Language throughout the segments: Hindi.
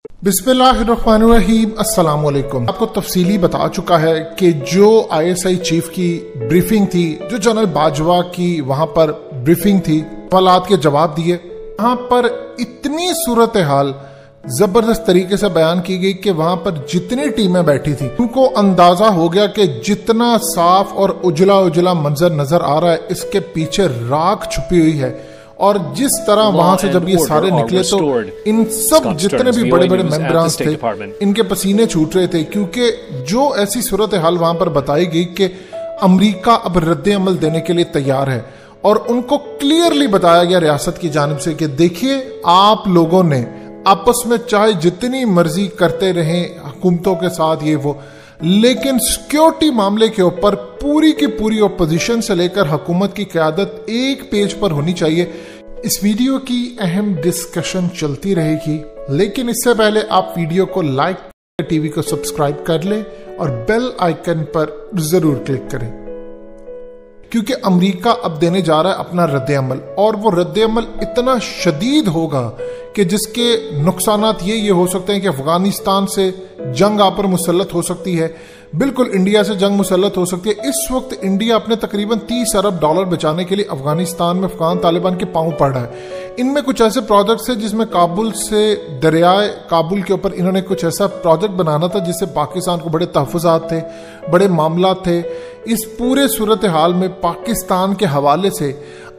बिस्मिल्लाहिर्रहमानिर्रहीम, अस्सलाम वालेकुम। आपको तफसीली बता चुका है कि जो ISI चीफ की ब्रीफिंग थी, जो जनरल बाजवा की वहां पर ब्रीफिंग थी, सवालात के जवाब दिए। वहां पर इतनी सूरत हाल जबरदस्त तरीके से बयान की गई कि वहां पर जितनी टीमें बैठी थी उनको अंदाजा हो गया कि जितना साफ और उजला उजला मंजर नजर आ रहा है, इसके पीछे राख छुपी हुई है। और जिस तरह वहां से जब ये सारे निकले तो इन सब जितने भी बड़े बड़े मेंबरांस थे, इनके पसीने छूट रहे थे, क्योंकि जो ऐसी सूरत हाल वहां पर बताई गई कि अमेरिका अब रद्द अमल देने के लिए तैयार है। और उनको क्लियरली बताया गया रियासत की जानिब से कि देखिए, आप लोगों ने आपस में चाहे जितनी मर्जी करते रहें हुकूमतों के साथ ये वो, लेकिन सिक्योरिटी मामले के ऊपर पूरी की पूरी अपोजिशन से लेकर हुकूमत की क़यादत एक पेज पर होनी चाहिए। इस वीडियो की अहम डिस्कशन चलती रहेगी, लेकिन इससे पहले आप वीडियो को लाइक, टीवी को सब्सक्राइब कर लें और बेल आइकन पर जरूर क्लिक करें, क्योंकि अमेरिका अब देने जा रहा है अपना रद्द अमल। और वो रद्द अमल इतना शदीद होगा कि जिसके नुकसानात ये हो सकते हैं कि अफगानिस्तान से जंग आप पर मुसल्लत हो सकती है, बिल्कुल इंडिया से जंग मुसल्लत हो सकती है। इस वक्त इंडिया अपने तकरीबन $30 अरब बचाने के लिए अफगानिस्तान में अफगान तालिबान के पांव पड़ रहा है। इनमें कुछ ऐसे प्रोजेक्ट्स हैं जिसमें काबुल से दरियाए काबुल के ऊपर इन्होंने कुछ ऐसा प्रोजेक्ट बनाना था जिससे पाकिस्तान को बड़े तहफ़्फ़ुज़ात थे, बड़े मामला थे। इस पूरे सूरत हाल में पाकिस्तान के हवाले से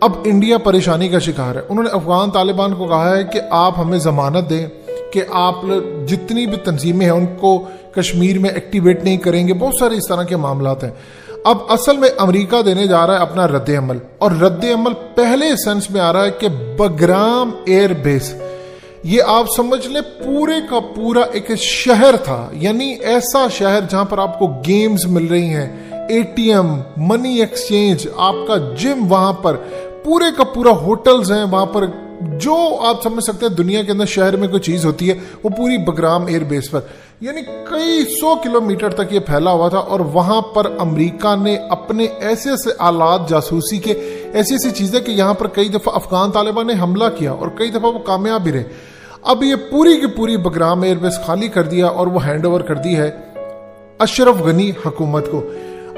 अब इंडिया परेशानी का शिकार है। उन्होंने अफगान तालिबान को कहा है कि आप हमें जमानत दें कि आप जितनी भी तंजीमें हैं उनको कश्मीर में एक्टिवेट नहीं करेंगे। बहुत सारे इस तरह के मामला हैं। अब असल में अमेरिका देने जा रहा है अपना रद्द अमल, और रद्द अमल पहले सेंस में आ रहा है कि बगराम एयर बेस, ये आप समझ ले पूरे का पूरा एक शहर था, यानी ऐसा शहर जहां पर आपको गेम्स मिल रही हैं, ATM, मनी एक्सचेंज, आपका जिम, वहां पर पूरे का पूरा होटल्स हैं, वहां पर जो आप समझ सकते हैं दुनिया के अंदर शहर में कोई चीज होती है वो पूरी बगराम एयर बेस पर, यानी कई 100 किलोमीटर तक ये फैला हुआ था। और वहां पर अमेरिका ने अपने ऐसे ऐसे आलात जासूसी के, ऐसी ऐसी चीजें कि यहां पर कई दफा अफगान तालिबान ने हमला किया और कई दफा वो कामयाब भी रहे। अब ये पूरी की पूरी बगराम एयर बेस खाली कर दिया और वो हैंड ओवर कर दी है अशरफ गनी हुकूमत को।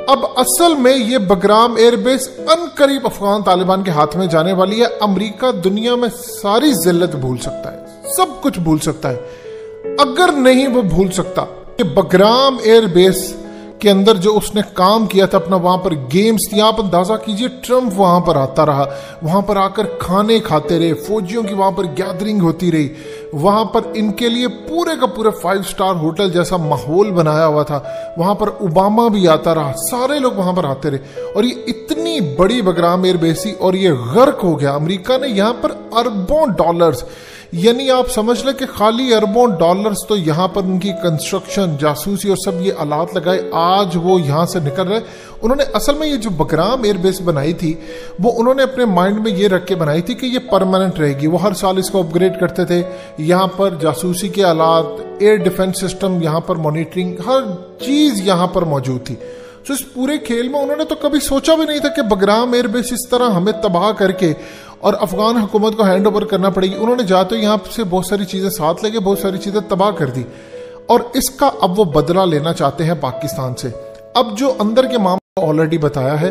अब असल में ये बगराम एयरबेस अनकरीब अफगान तालिबान के हाथ में जाने वाली है। अमेरिका दुनिया में सारी जिल्लत भूल सकता है, सब कुछ भूल सकता है, अगर नहीं वो भूल सकता कि बगराम एयरबेस के अंदर जो उसने काम किया था अपना, वहां पर गेम्स थी। आप अंदाजा कीजिए, ट्रंप वहां पर आता रहा, वहां पर आकर खाने खाते रहे, फौजियों की वहां पर गैदरिंग होती रही, वहां पर इनके लिए पूरे का पूरा 5 स्टार होटल जैसा माहौल बनाया हुआ था, वहां पर ओबामा भी आता रहा, सारे लोग वहां पर आते रहे। और ये इतनी बड़ी बगराम एयरबेस और ये गर्क हो गया। अमेरिका ने यहां पर अरबों डॉलर्स, यानी आप समझ लें कि खाली अरबों डॉलर्स तो यहां पर उनकी कंस्ट्रक्शन, जासूसी और सब ये आलात लगाए, आज वो यहां से निकल रहे। उन्होंने असल में ये जो बगराम एयरबेस बनाई थी वो उन्होंने अपने माइंड में ये रख के बनाई थी कि ये परमानेंट रहेगी। वो हर साल इसको अपग्रेड करते थे। यहां पर जासूसी के आलात, एयर डिफेंस सिस्टम, यहां पर मॉनिटरिंग, हर चीज यहां पर मौजूद थी। तो इस पूरे खेल में उन्होंने तो कभी सोचा भी नहीं था कि बगराम एयरबेस इस तरह हमें तबाह करके और अफगान हुकूमत को हैंड ओवर करना पड़ेगी। उन्होंने जाते यहाँ से बहुत सारी चीजें साथ लेके बहुत सारी चीजें तबाह कर दी, और इसका अब वो बदला लेना चाहते हैं पाकिस्तान से। अब जो अंदर के मामले ऑलरेडी बताया है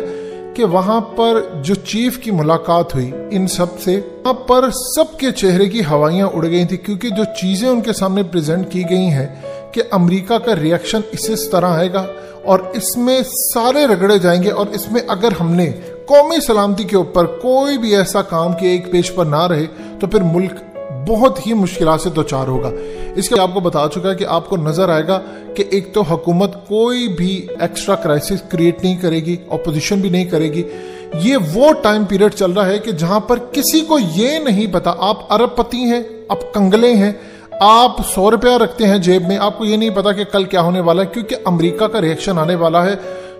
कि वहां पर जो चीफ की मुलाकात हुई इन सब से, वहां पर सबके चेहरे की हवाइयां उड़ गई थी, क्योंकि जो चीजें उनके सामने प्रेजेंट की गई हैं कि अमेरिका का रिएक्शन इस तरह आएगा और इसमें सारे रगड़े जाएंगे, और इसमें अगर हमने कौमी सलामती के ऊपर कोई भी ऐसा काम किया एक पेज पर ना रहे तो फिर मुल्क बहुत ही मुश्किलात से दो-चार होगा। इसके आपको बता चुका है कि आपको नजर आएगा कि एक तो हुकूमत कोई भी एक्स्ट्रा क्राइसिस क्रिएट नहीं करेगी, ऑपोजिशन भी नहीं करेगी। ये वो टाइम पीरियड चल रहा है कि जहां पर किसी को ये नहीं पता, आप अरबपति हैं, आप कंगले हैं, आप 100 रुपया रखते हैं जेब में, आपको ये नहीं पता कि कल क्या होने वाला है, क्योंकि अमेरिका का रिएक्शन आने वाला है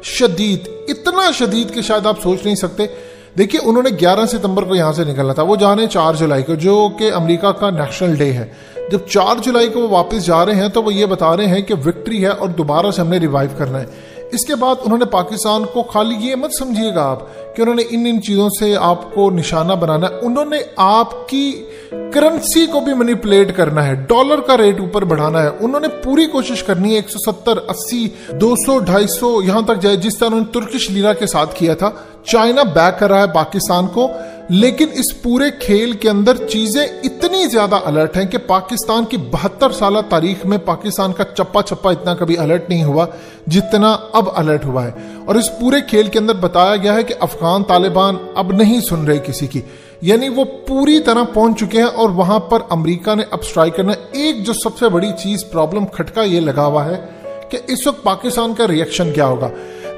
शदीद, इतना शदीद कि शायद आप सोच नहीं सकते। देखिए, उन्होंने 11 सितंबर को यहां से निकलना था, वो जाने 4 जुलाई को, जो कि अमेरिका का नेशनल डे है। जब 4 जुलाई को वो वापस जा रहे हैं तो वो ये बता रहे हैं कि विक्ट्री है और दोबारा से हमने रिवाइव करना है। इसके बाद उन्होंने पाकिस्तान को, खाली ये मत समझिएगा आप कि उन्होंने इन चीजों से आपको निशाना बनाना, उन्होंने आपकी करेंसी को भी मैनिपुलेट करना है, डॉलर का रेट ऊपर बढ़ाना है। उन्होंने पूरी कोशिश करनी है 170, 80, 200, 250 यहां तक जाए, जिस तरह उन्होंने तुर्किश लीरा के साथ किया था। चाइना बैक कर रहा है पाकिस्तान को, लेकिन इस पूरे खेल के अंदर चीजें इतनी ज्यादा अलर्ट हैं कि पाकिस्तान की 72 साल तारीख में पाकिस्तान का चप्पा चप्पा इतना कभी अलर्ट नहीं हुआ जितना अब अलर्ट हुआ है। और इस पूरे खेल के अंदर बताया गया है कि अफगान तालिबान अब नहीं सुन रहे किसी की, यानी वो पूरी तरह पहुंच चुके हैं और वहां पर अमेरिका ने अब स्ट्राइक करना। एक जो सबसे बड़ी चीज प्रॉब्लम खटका ये लगा हुआ है कि इस वक्त पाकिस्तान का रिएक्शन क्या होगा।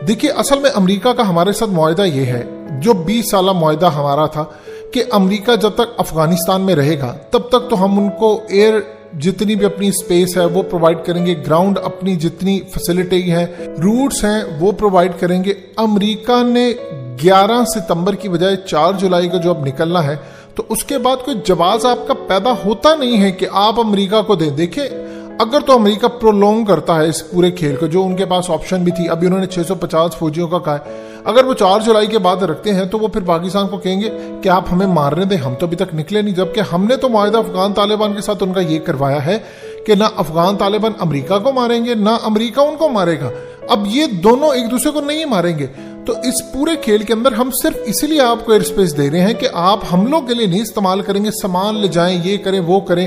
देखिए, असल में अमेरिका का हमारे साथ मुआहदा ये है, जो 20 साल मुआहदा हमारा था कि अमेरिका जब तक अफगानिस्तान में रहेगा तब तक तो हम उनको एयर जितनी भी अपनी स्पेस है वो प्रोवाइड करेंगे, ग्राउंड अपनी जितनी फैसिलिटी है, रूट्स हैं वो प्रोवाइड करेंगे। अमेरिका ने 11 सितंबर की बजाय 4 जुलाई को जो अब निकलना है, तो उसके बाद कोई जवाब आपका पैदा होता नहीं है कि आप अमेरिका को दे। देखिए, अगर तो अमेरिका प्रोलॉन्ग करता है इस पूरे खेल को, जो उनके पास ऑप्शन भी थी, अभी उन्होंने 650 फौजियों का कहा है, अगर वो 4 जुलाई के बाद रखते हैं तो वो फिर पाकिस्तान को कहेंगे कि आप हमें मारने दें, हम तो अभी तक निकले नहीं। जबकि हमने तो मुआहदा अफगान तालिबान के साथ उनका ये करवाया है कि ना अफगान तालिबान अमेरिका को मारेंगे ना अमेरिका उनको मारेगा। अब ये दोनों एक दूसरे को नहीं मारेंगे। तो इस पूरे खेल के अंदर हम सिर्फ इसलिए आपको एयर स्पेस दे रहे हैं कि आप हमलों के लिए नहीं इस्तेमाल करेंगे, सामान ले जाएं, ये करें वो करें,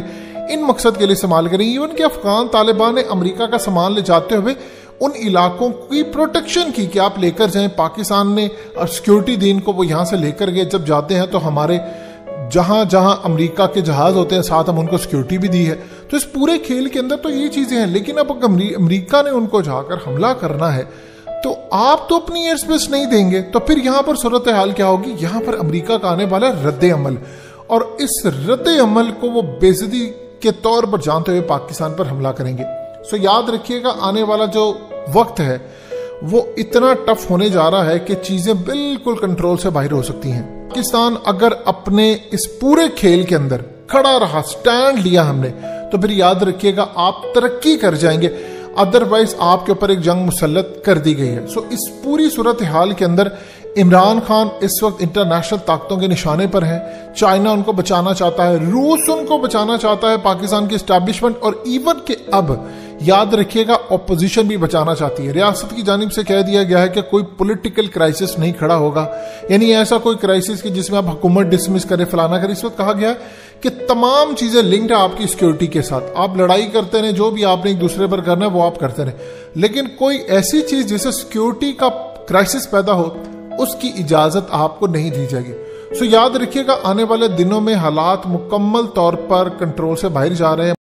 इन मकसद के लिए इस्तेमाल करें। इवन कि अफगान तालिबान ने अमेरिका का सामान ले जाते हुए उन इलाकों की प्रोटेक्शन की कि आप लेकर जाएं। पाकिस्तान ने सिक्योरिटी दी इनको, वो यहां से लेकर गए। जब जाते हैं तो हमारे जहां जहां अमेरिका के जहाज होते हैं साथ हम उनको सिक्योरिटी भी दी है। तो इस पूरे खेल के अंदर तो ये चीजें हैं। लेकिन अब अमेरिका ने उनको जाकर हमला करना है तो आप तो अपनी एयर स्पेस नहीं देंगे, तो फिर यहां पर सूरत हाल क्या होगी। यहां पर अमेरिका का आने वाला रद्द अमल, और इस रद्द अमल को वो बेइज्जती के तौर पर जानते हुए पाकिस्तान पर हमला करेंगे। सो याद रखिएगा, आने वाला जो वक्त है वो इतना टफ होने जा रहा है कि चीजें बिल्कुल कंट्रोल से बाहर हो सकती हैं। पाकिस्तान अगर अपने इस पूरे खेल के अंदर खड़ा रहा, स्टैंड लिया हमने, तो फिर याद रखिएगा आप तरक्की कर जाएंगे। अदरवाइज आपके ऊपर एक जंग मुसल्लत कर दी गई है। सो इस पूरी सूरत हाल के अंदर इमरान खान इस वक्त इंटरनेशनल ताकतों के निशाने पर हैं। चाइना उनको बचाना चाहता है, रूस उनको बचाना चाहता है, पाकिस्तान की एस्टैब्लिशमेंट, और इवन के अब याद रखिएगा ऑपोजिशन भी बचाना चाहती है। रियासत की जानिब से कह दिया गया है कि कोई पॉलिटिकल क्राइसिस नहीं खड़ा होगा, यानी ऐसा कोई क्राइसिस कि जिसमें आप हुकूमत डिसमिस करें, फलाना करें। इस वक्त कहा गया है कि तमाम चीजें लिंक्ड है आपकी सिक्योरिटी के साथ। आप लड़ाई करते रहे, जो भी आपने एक दूसरे पर करना है वो आप करते रहे, लेकिन कोई ऐसी चीज जिससे सिक्योरिटी का क्राइसिस पैदा हो उसकी इजाजत आपको नहीं दी जाएगी। सो याद रखिएगा, आने वाले दिनों में हालात मुकम्मल तौर पर कंट्रोल से बाहर जा रहे हैं।